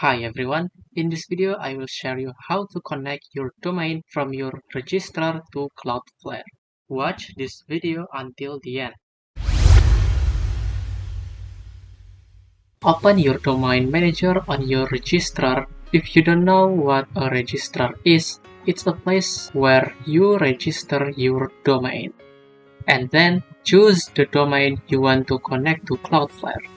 Hi everyone, in this video I will share you how to connect your domain from your registrar to Cloudflare. Watch this video until the end. Open your domain manager on your registrar. If you don't know what a registrar is, it's a place where you register your domain. And then choose the domain you want to connect to Cloudflare.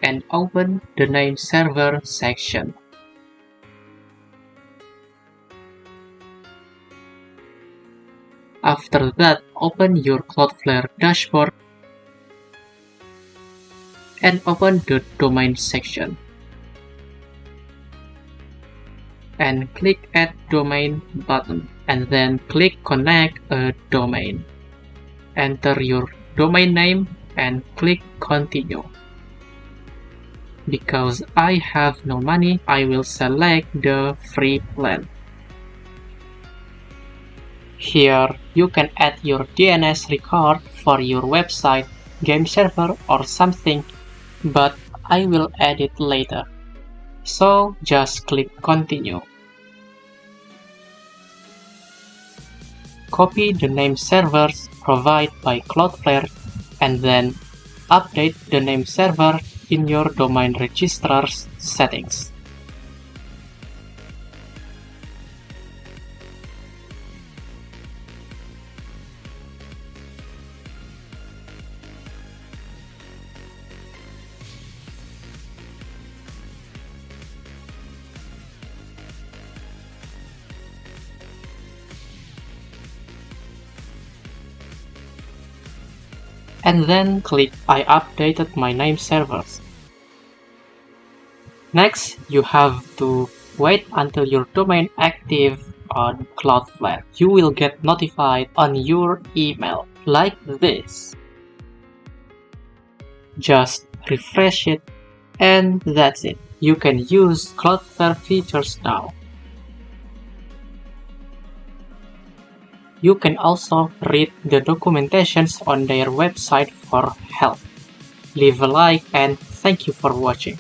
And open the name server section. After that, open your Cloudflare dashboard and open the domain section. And click Add Domain button and then click Connect a domain. Enter your domain name and click Continue. Because I have no money, I will select the free plan. Here you can add your DNS record for your website, game server or something, but I will add it later. So just click Continue. Copy the name servers provided by Cloudflare and then update the name server in your domain registrar's settings. And then click I updated my name servers. Next, you have to wait until your domain active on Cloudflare. You will get notified on your email like this. Just refresh it and that's it. You can use Cloudflare features now. You can also read the documentations on their website for help. Leave a like and thank you for watching.